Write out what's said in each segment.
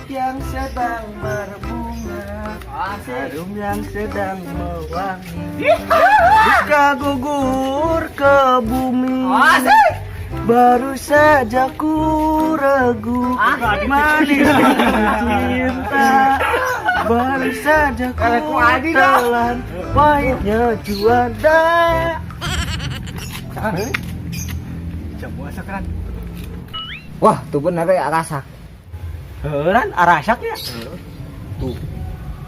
yang sedang berbunga, harum yang sedang mewangi, jika gugur ke bumi. Baru saja ku ragu manis cinta, baru saja ku telan pahitnya juanda. Wah, tuh bener ya rasak. Heran arasak ya. Tuh.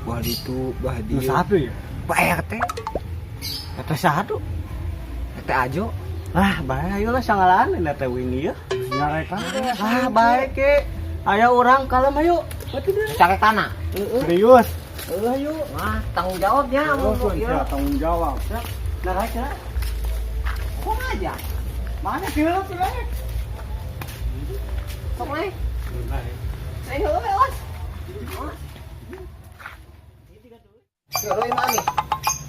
Wah itu, wah Nu dia. satu ya. Pak RT. Kata satu. RT Ajo. Ah, bae ayo lah sangalaan ini teh ini ya. Nyarekan. Ah, baik ke. Aya urang kalem ayo. Berarti dia. Cari tanah. Serius. Ayo. Nah, tanggung jawabnya Tanggung jawab. Nah, aja. Kok aja? Mana sih lu tuh? Sok naik. Ayo, Os. Yoi mami.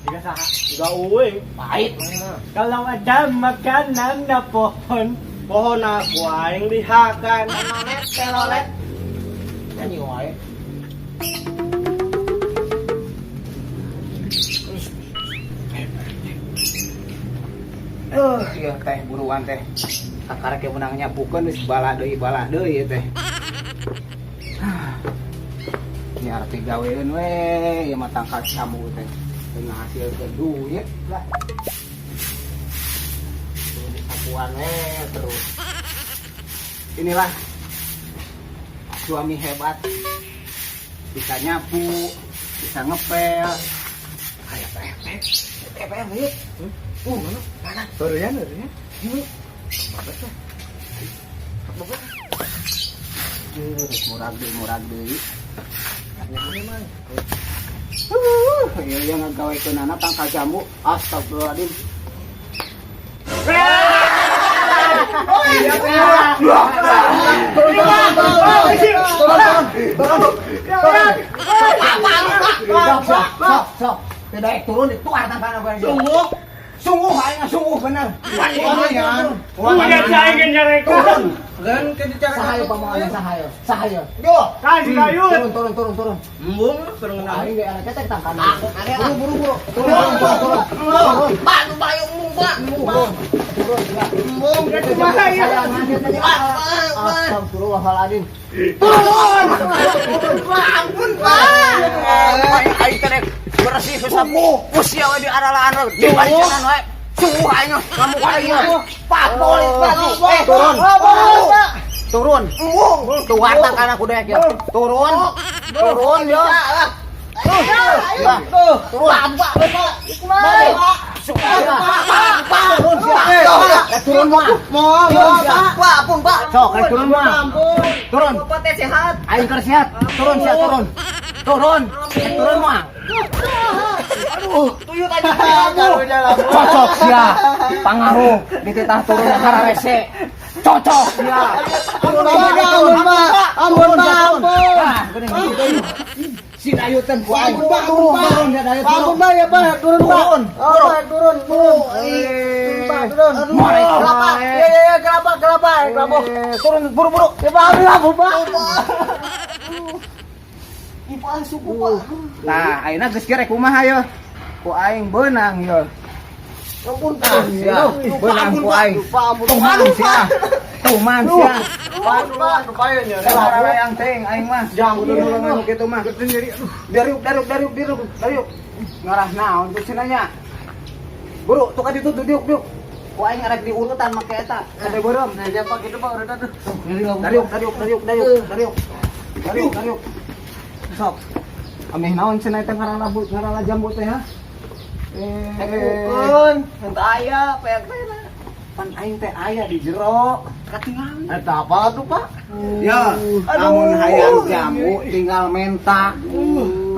Tiga saha. Tiga uing. Pahit. Kalau ada makanan na pohon, pohon aku aing dihakan. Mamet, telolet. Nyanyi wae. Iya teh buruan teh. Sakarek yang menang nyapukeun geus bala deui teh. Ini arti gaweun we, ieu mah tangkal samu teh. Teu ngahasilkeun duit lah. Sapuan we terus. Inilah suami hebat. Bisa nyapu, bisa ngepel. Kayak PPL lihat. Mana? Barunya. Ini. Babet teh. Babet. Murag deui. Ini mah. Ieu yang ngagawekeunana tangkal jambu. Astagfirullahaladzim. Tidak turun itu tangan apa? Sungguh aing sungguh bener. Udah saya nyarekan. Gan ke dicara sahayo pamoana sahayo. Yo, Kasih kayu. Turun. Embung turun Aing ge anak teh tangkan. Buru. Turun. Pak, nu bayung mung, Pak. Turun. Mung, Itu bahaya. Astagfirullahaladzim. Ampun, Pak. Aing teh bersih sapu. Usia we di aralaan we. Dibacanan we. Sungguh aing ngamuk aing. Pak, boleh, Pak. Turun. Tuh watang kana ku deek ya. Turun ya. Turun. Turun mah. Pak, ampun, Pak. Sok, turun mah. Turun. Bapak teh sehat. Aing keur sehat. Turun. Turun mah. Tuyul tadi. Cocok sia. Pangaruh dititah turun karena rese. Cocok sia. Ampun, Pak. Ah, geuning gitu. Si Dayu teh turun ya Dayu turun. Ya, Pak. Turun. Kelapa. Turun buru-buru. Ya, Pak. Ipaan suku, Pak. Nah, ayeuna geus kirek kumaha yo. Ku aing beunang yo. Ampun, Ah, sia. Beunang ku aing. Tuman sia. Pak, rupanya Salah yang teng aing mah. Jangan Dulu kitu mah. Dariuk. Ngarah naon tuh cenanya. Buru, tuh ka ditu diuk. Ku aing arek diurutan make eta. Kade beureum. Nah, siapa gitu Pak udah tuh. Dariuk. Sok. Ameh naon cenah teh ngarana jambu teh ha? Bukan, entah aya, PRT lah. Pan aing teh aya di jero. Katingan. Eta apa tuh Pak? Ya, lamun hayang jamu tinggal menta.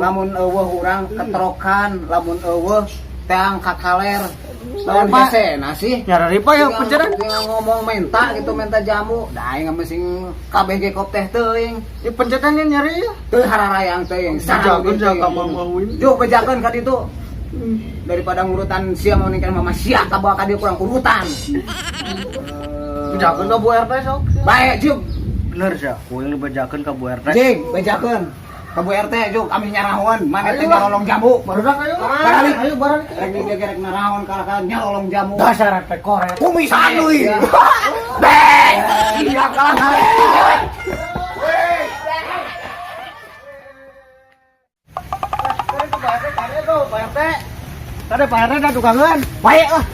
Lamun eueuh urang keterokan, lamun eueuh teang kakaler. Lawan Pak. hese nasi. Nyari Pak ya penceran. Tinggal ngomong menta gitu, menta jamu. Da aing meusin KBG kop teh teuing. Di pencetan nyari ya. Teu hararayang teuing. Jagoan mauin. Yuk bejakeun ka ditu. Daripada ngurutan sia mau ningkan mama sia ka bawa ka dieu kurang urutan. Jagoan ka Bu RT sok. Bae juk. Bener sih, kuing dibejakeun ka Bu RT. Jing, bejakeun. Ka Bu RT juk kami nyarahon, mana teh nyarolong jamu. Barudak ayo. Baralik. Ayo baralik. Rek dia gerek narahon ka nyarolong jamu. Dasar RT koret. Kumisan euy. Bek. Iya kalah. Tadi Pak RT dah tukangan. Baik lah.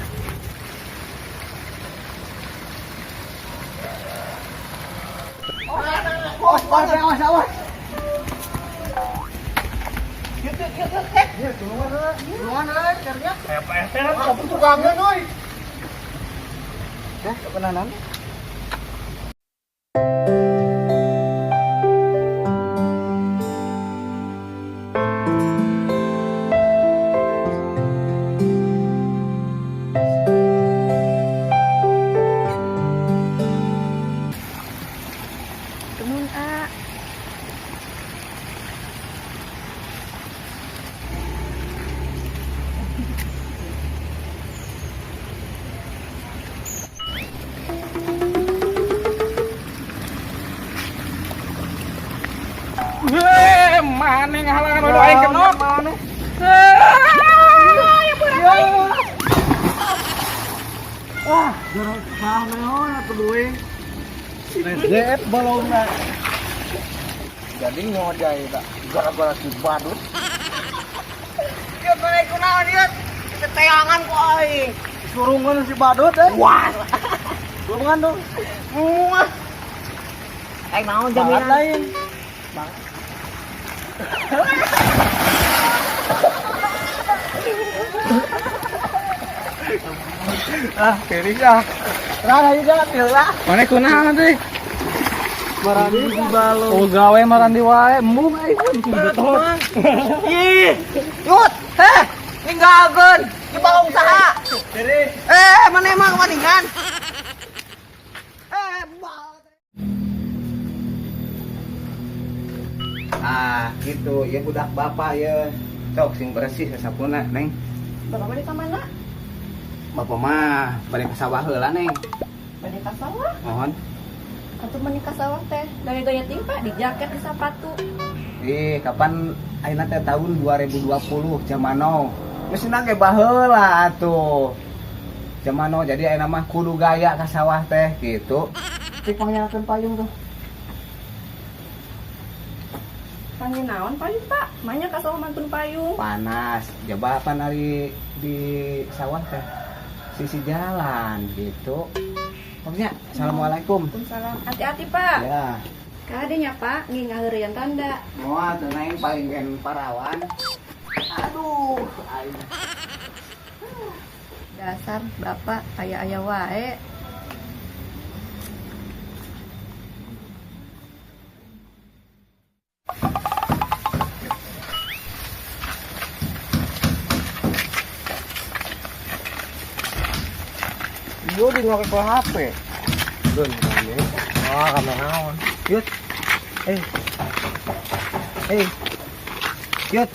Awas. Pak RT kan tukangan euy. Kebenaran. Temun A. Mana ngahalangan waduh aing kenok. Wah, jorok naon atuh duwe. Rezep balongna. Jadi ngojay tak gara-gara si badut. Ieu bae kunaon ieu? Teteangan ku aing. Surungan si badut Wah. Surungan dong. Muah. Aing naon Jaminan jaminan? lain. Kiri ah. Rara juga lah. Mana kunaon teh? Marani di balong. Oh gawe marandi wae, embung aing pun betul. Ih, Yut, ninggalkeun di balong saha? Mana emang kemaningan? Gitu, ya budak bapak ya. Sok sing bersih sasapunna, Neng. Bapak balik ka mana? Bapak mah balik ke sawah heula, Neng. Balik ka sawah. Mohon. Atuh menikah sawah teh gaya-gaya timpa di jaket di sepatu. Kapan ayeuna teh tahun 2020 zamano. Geus nage baheula atuh. Zamano jadi ayeuna mah kudu gaya ka sawah teh gitu. Cek panggilkeun payung tuh. Panggil naon payung, Pak? Manya ka sawah mantun payung. Panas. Coba apa nari di sawah teh? Sisi jalan gitu. Pokoknya assalamualaikum. Waalaikumsalam. Hati-hati, Pak. Ya. Kadenya, Pak, ngi ngaheureuyan tanda. Moal teu naing paling gen parawan. Aduh, aing. Dasar Bapak aya-aya wae. Yo di ngake ke HP. Dun kami. Ah, kamera naon. Yut. Yut.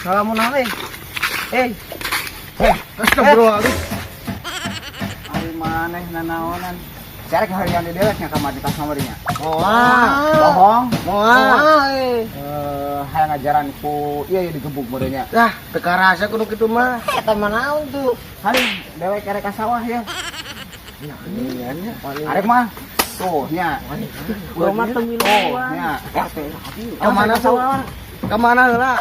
Salamun alaikum. Astagfirullahaladzim. Ari maneh nanaonan. Cara harian di deweknya kamar di tas nomornya. Bohong. Moal. Hayang ngajaran ku ieu digebuk modenya. Dah, teka rasa kudu kitu mah. Eta mah naon tuh? Hari dewek karek ka sawah ya. Iya, Arek mah tuh nya. Urang mah teu Tuh miluan. nya. Ka mana sawah? Ka mana heula?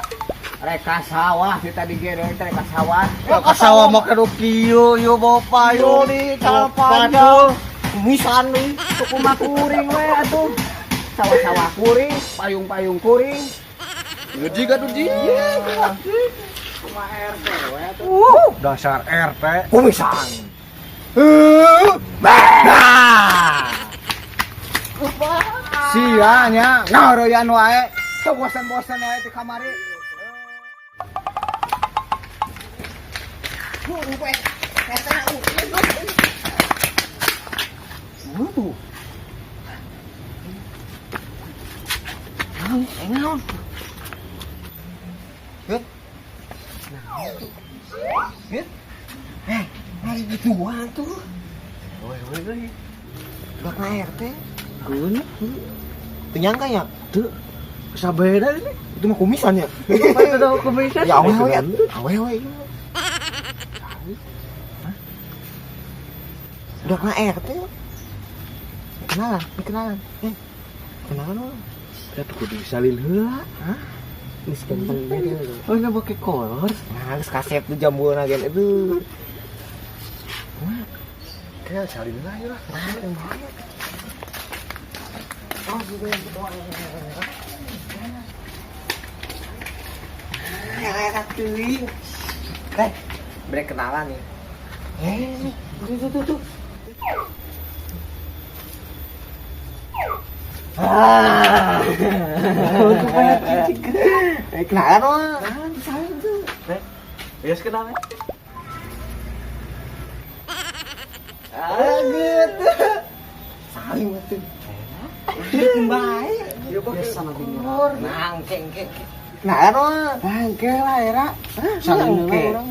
Rek ka sawah kita di gedeng rek ka sawah. Ka sawah mah kudu kieu, yo bawa payung di calon panjang. Kumisan nih, suku mah kuring we atuh. Sawah-sawah kuring, payung-payung kuring. Gaji ka tuh ji. mah RT we dasar RT. Kumisan. Sianya ngaroyan wae. Teu bosan-bosan wae di kamari. Jual tuh. Gak na RT. Geuna Penyangka ya? teu sabeda ini. Itu mah kumisan ya? Ada komisan. Ya awewe ya. Awewe. Udah kena RT. Kenalan. Kenalan lo. Tapi kudu disalin heula. Hah? Ini ganteng beda. Oh, ini pakai kolor. Nah, geus kasep tuh jambul nagen itu. Kayak salin heula ya. Oh, gitu. Ya, cuy. Brek kenalan nih. Tuh. Kenalan mah. Saling tuh. Ya kenal ya. Gitu. Saling tuh. Baik. Biasa nanti ngor. Nangkeng. Kenalan mah. Bangke lah era. Saling Bangke. orang.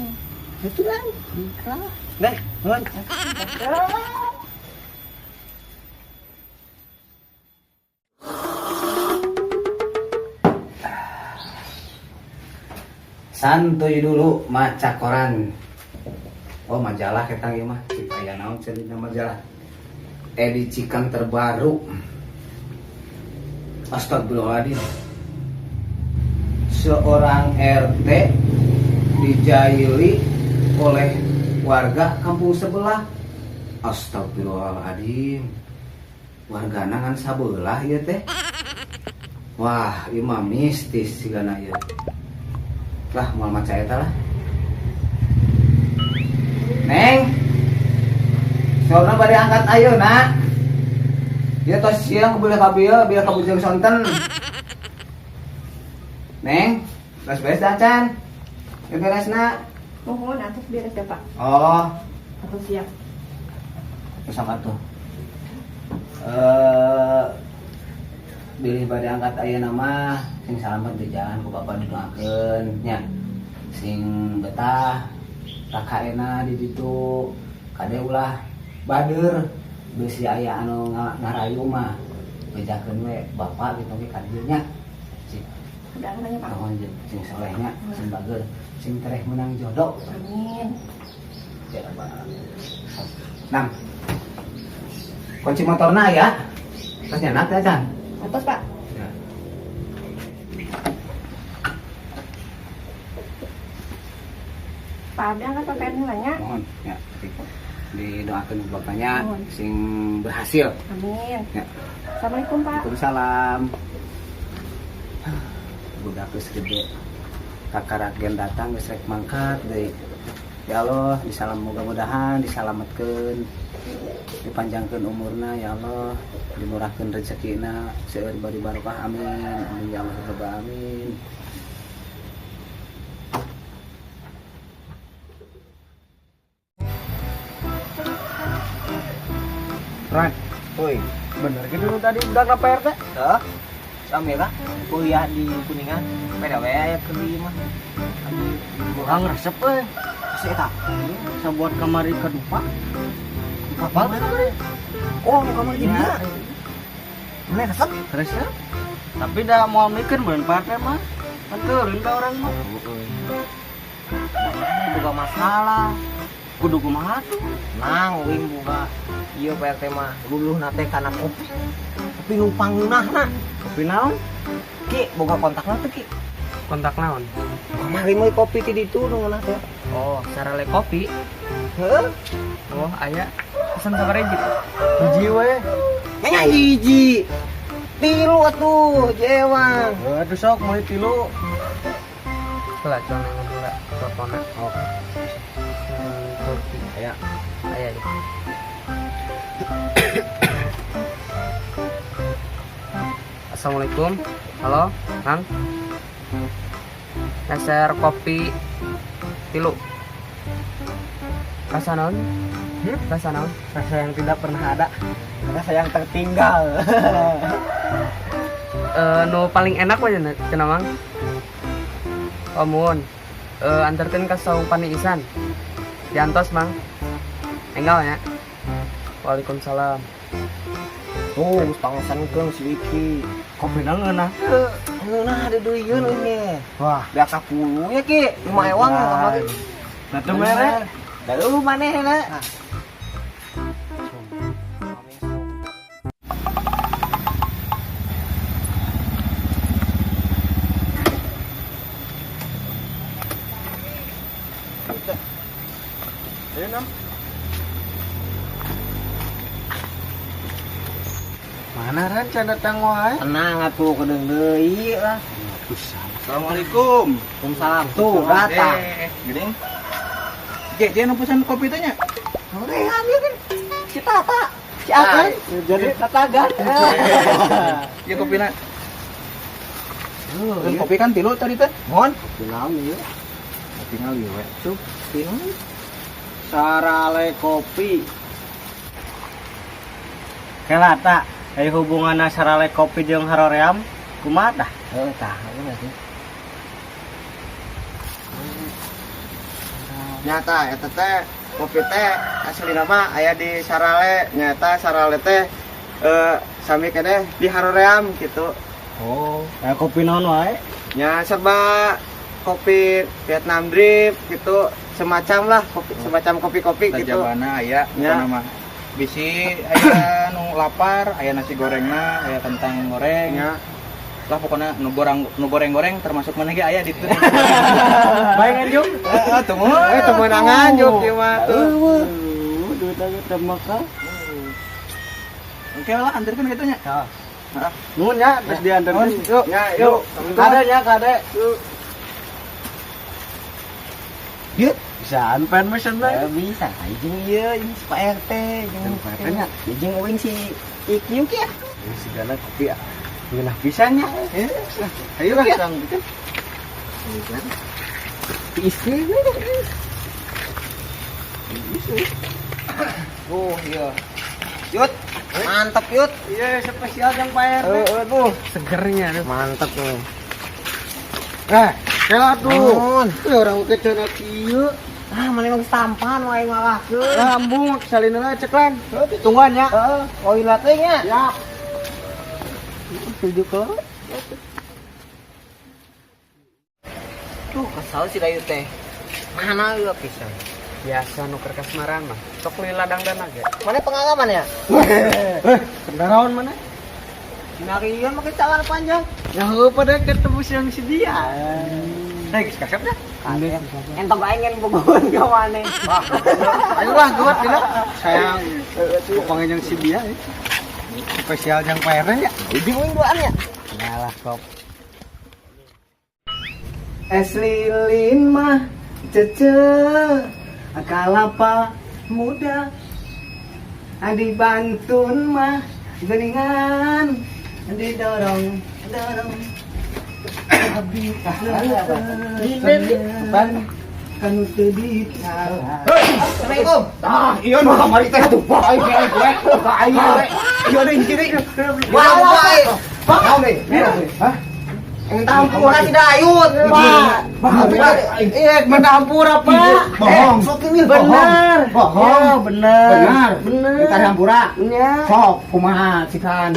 Itu lah. Deh, nuhun. Santuy dulu maca koran. Oh majalah kita ieu mah, aya naon cenah majalah. Edisi kan terbaru. Astagfirullahaladzim. Seorang RT dijaili oleh warga kampung sebelah. Astagfirullahaladzim. Warga nangan sabelah ieu teh. Wah, ieu mah mistis sigana ieu. Lah moal maca eta lah. Neng. Saurna bade angkat ayeuna. Ieu tos siang boleh ka bieu biar ka bujang sonten. Neng, beres-beres dah can. Beresna. Mohon atas beres ya Pak. Oh, Aku siap. terus apa tuh? Bilih bade angkat ayeuna mah sing salamet di jalan ku Bapak didoakeun nya. Sing betah rakaena di ditu kade ulah bader beusi aya anu ngarayu mah bejakeun we Bapak gitu ge ka dieu nya. Udah nanya Pak. Mohon sing solehnya sing bager sing tereh menang jodoh. Amin. Ya Pak. Nam. Kunci motorna ya. Terus nyanak ya Can. Atas Pak. Ya. Pak Abi angkat pakai nanya. Mohon ya didoakan bapaknya Mohon. sing berhasil. Amin. Ya. Assalamualaikum Pak. Waalaikumsalam. Budak geus gede. Kakaragen datang geus rek mangkat deui. Ya Allah, disalam mudah-mudahan disalametkeun. Dipanjangkeun umurna ya Allah, dimurahkeun rezekina, seueur bari barokah amin. Amin ya Allah rabbal alamin. Ran, Woi, bener gitu lu tadi udah ke PRT? dah. Samira kuliah di Kuningan. Beda we aya ke dieu mah. Kurang resep euy. Si eta. Bisa buat kamari kedua. Kapal mana? Oh, nu kamar Ya, dia. Mana resep? resep. Tapi dah mau mikir beun PRT mah. Kan teureun ka orang mah. Bukan masalah. Kudu kumaha tuh? Nang wing buka ieu PRT mah luluh nate kana kopi. Kopi nu pangeunahna. Kopi naon? Ki boga kontakna teh Ki. Kontak naon? Kamari mah kopi ti ditu nu ngeunah teh. Oh, sarele kopi. Heuh. Oh, aya. Pesan sabaraha hiji? Hiji we. Nya hiji. Tilu atuh, jewang. Aduh sok mau tilu. Lah, cuman yang dulu. telepon. Oh. Kopi aya. Aya deh. Assalamualaikum. Halo, Kang. Peser kopi 3. Rasa naon? Rasa naon? Rasa yang tidak pernah ada, rasa yang tertinggal. Nu paling enak aja cenah Mang. Mun anterkeun ka saung Pani Isan. Diantos Mang. Enggal nya. Waalaikumsalam. Tuh, pangesankeun si Iki. Kopi ngeunah. Ngeunah ada duieun we. Wah, Biasa 10 ya Ki. 5 ewang mah. nah teu mere. Da lu manehna. Mana ran can datang wae? Tenang atuh kedeung deui lah. Assalamualaikum. Waalaikumsalam. Tuh datang. Geuning. Ge nu pesan kopi teh nya? Oke, ambil kan. Si Tata. Si Ah, Akan. jadi tatagan. Ge kopina. Kan kopi kan 3 tadi teh. Mohon. Bilang ieu. Tinggal ieu we. Cuk, sarale kopi. Kelata, hubungan sarale kopi jeung haroream kumaha tah? Heuh tah, bener sih. Nyata eta teh kopi teh aslina mah aya di Sarale, nyata Sarale teh sami keneh di Haroream gitu. Oh, kopi naon wae? Nya serba kopi Vietnam drip gitu, semacam lah kopi, semacam kopi-kopi gitu. Tajabana aya Ya. nama. Bisi aya nu lapar, aya nasi gorengna, aya kentang goreng. Nya Lah pokoknya nu goreng-goreng termasuk mana ge aya di ditu. Bae nganjuk. Tuh mah. teu meunangan juk ieu mah tuh. Duit lagi termakan. Oke lah anterkeun kitu nya. Nuhun ya, geus diantarkeun. Yuk, ya, yuk. Kade nya, kade. Yuk. Yuk, bisaan pen mesen Ya bae. bisa. Jeung ieu jeung si Pak RT jeung Pak RT nya. jeung uing si Iki ya. Segala kopi ya. Ngeunah pisannya. Ayo lah sang. Istri. Oh, iya. Yut, mantap Yut. Iya, spesial yang Pak RT. Aduh, Segernya tuh. mantap tuh. Kela tuh. Nuhun. Orang kecana kieu. Ah, mana emang tampan wae ngalahkeun. Lambung salina cek lan. Tungguan ya. Heeh, oila teh nya. Ya. Tujuh ke. Tuh, kasau si Dayu teh. Mana ieu pisan. Biasa nu keur kasmaran mah. Sok li ladang dan aja. Mana pengalaman ya? Kendaraon mana? Sinarian make celana panjang. Ya heuh pada ketemu siang si dia. Geus kasep dah. Entong aing bogohan ka maneh. Ayolah geuat dina. Sayang pokoknya yang si dia. Spesial yang Pak RT ya. Ujung uing duaan ya. Yalah kop. Es lilin mah cece kalapa muda. Adi bantun mah geningan didorong dorong. Abi ban kan teu ditala. Assalamualaikum. Ah, iya nu kamari teh tuh. Bae gue. Ka aing we. Iya deui kiri. Wah, bae. Naon deui? Hah? Entah ampura si Dayut. Iya, mendampura Pak. Bohong. Sok ini Bener. Bohong. Ya, bener. Benar. Kita hampura. Ya. Sok kumaha cikan.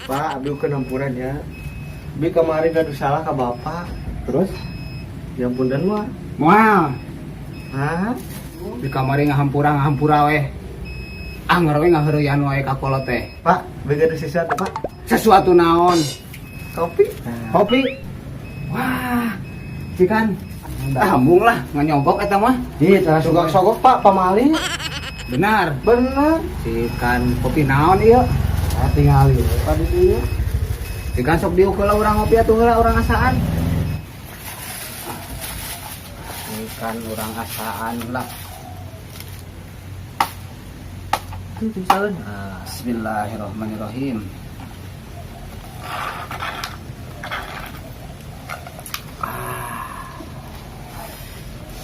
Pak, abdi ke nampuran ya. Bi kemarin gaduh salah ke bapak. Terus Ya punten mah. moal Hah? di kamari ngahampura we. Anggar we ngahareuyan wae ka kolot teh. Pak, bi gaduh sesuatu, Pak. Sesuatu naon? Kopi. Kopi. Wah, cikan. Tambung lah nganyogok eta mah. Iya, sogok-sogok Pak, pamali. Benar. Bener. Cikan kopi naon ieu? Tinggal ieu. Pak di dieu. Cikan sok diukeul urang ngopi atuh heula urang asaan. kan orang asaan lah. Bismillahirrahmanirrahim.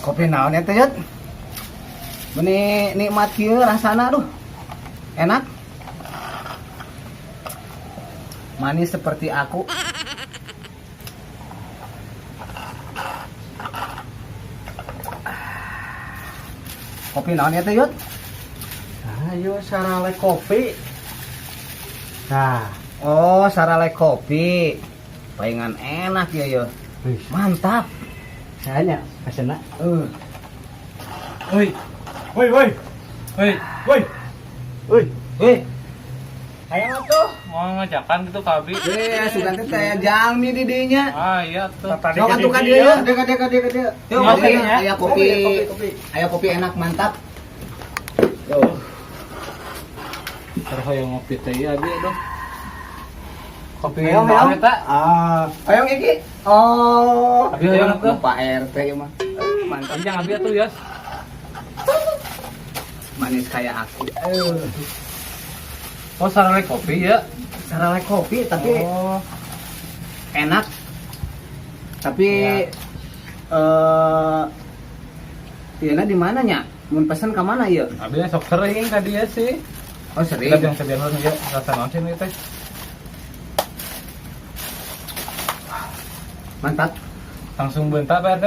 Kopi naon eta yut? Beni nikmat kieu rasana duh. Enak. Manis seperti aku. Kopi naon eta yut? Ayo sarale kopi. Nah, Oh, sarale kopi. Palingan enak ya yo. Mantap. saya pesena. Woi. Woi, woi. Woi, woi. Woi, Ayo tuh, mau ngajakan gitu Kabi. Sugan teh teh jalmi di dinya. Ah, iya tuh. Sok atuh ka dieu ya. dia. Tuh, Kopi, kopi, ya. aya kopi. Kopi. Aya kopi enak mantap. Tuh. Terus yang ngopi teh ya dia dong. Kopi Hayang, naon hayang. eta? Hayang iki. Oh, Abi hayang tuh. Pak RT ieu mah. Mantap. Panjang abi tuh, Yas. Manis kayak aku. Oh, sarale kopi ya. Sarale kopi tapi Oh, enak. Tapi Ieu di mana nya? Mun pesen ka mana ieu? abi sok sering ka dia sih. Oh, Kita sering. yang sediakan ya, rasa naon sih ini teh. Mantap. Langsung bentar Pak RT.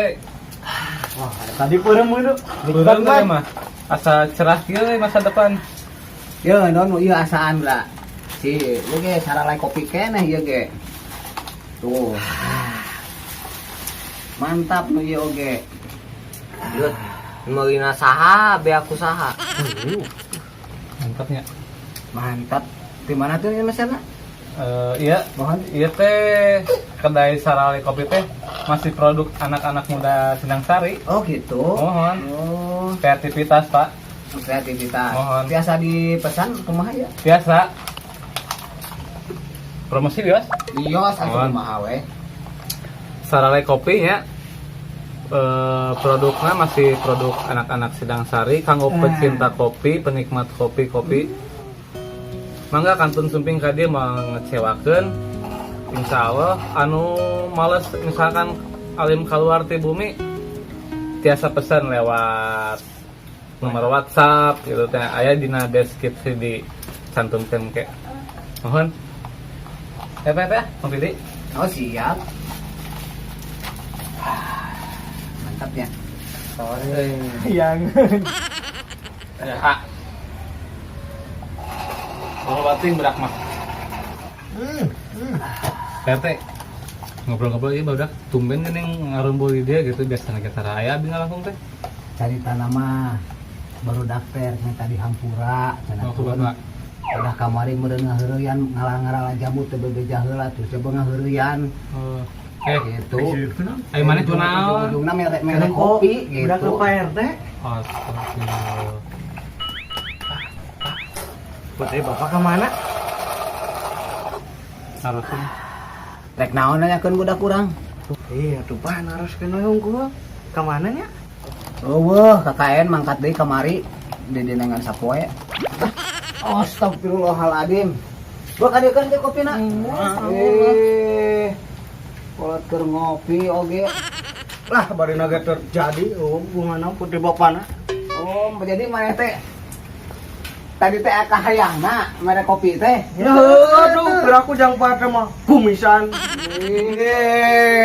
Wah, tadi peureum meureum. Beneran teh mah. Asa cerah kieu masa depan. Yo, non ieu asaan lah. Si, ieu ge sarale kopi keneh ieu ge. Tuh. Mantap nu ieu oge. Yut, meulina saha, be aku saha. Mantapnya. Mantap. Di mana tuh ini mesenna? Iya, iya teh kedai sarale kopi teh masih produk anak-anak muda Sindang Sari. Oh, gitu. Mohon Oh, kreativitas Pak, kreativitas. Mohon. Biasa dipesan kumaha ya? biasa. Promosi bios. Iya, asa Mohon. kumaha we. Sarale kopi ya. Produknya masih produk anak-anak Sindang Sari, kanggo pecinta kopi, penikmat kopi. Mangga kantun sumping ka dieu mangecewakeun. Insyaallah anu males misalkan alim keluar ti bumi tiasa pesan lewat nomor WhatsApp gitu teh aya dina deskripsi dicantumkeun ke. Mohon. Teh, ngopi di. Oh, siap. Mantap ya. Yang Ya. Oh, bating berak mah. Tete ngobrol-ngobrol ieu barudak tumben geuning ngarumpul di dia gitu biasana kita raya abi langsung teh. Carita nama baru daftar minta di Hampura cenah Oh, tuh. Bapak. Udah kamari meureun ngaheureuyan ngalang-ngalang jamu teu bebeja heula tuh coba ngaheureuyan Oh. gitu. Ayo mana tuh naon? Ujung-ujungna merek kopi udah ke gitu. Pak RT. Astagfirullah. Putri bapak kemana? Harusnya Rek naon nanyakeun budak urang. Iya tuh Pak harus kena unggul. Kemana nya? Eueuh, KKN mangkat deui kamari di denengan sapoe. Astagfirullahaladzim. Gua kadekeun teh kopina. Kolot keur ngopi oge. Lah bari naga terjadi hubungan putri bapana. Oh, jadi maneh teh tadi teh kahayangna merek kopi teh. Ya aduh, kira aku jang pada mah kumisan.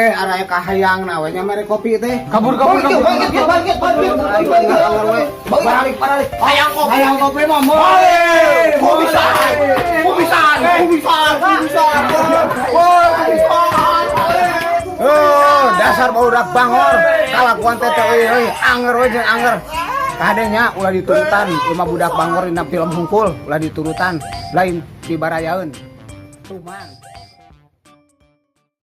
Araya kahayangna we nya merek kopi teh. Kabur. Balik. Hayang kopi mah mau. Kumisan. Oh, dasar barudak bangor. Kalakuan teh euy, anger we jeung anger. Kadenya ulah diturutan, rumah budak bangor dina film hungkul ulah diturutan, lain dibarayaeun. Tuman.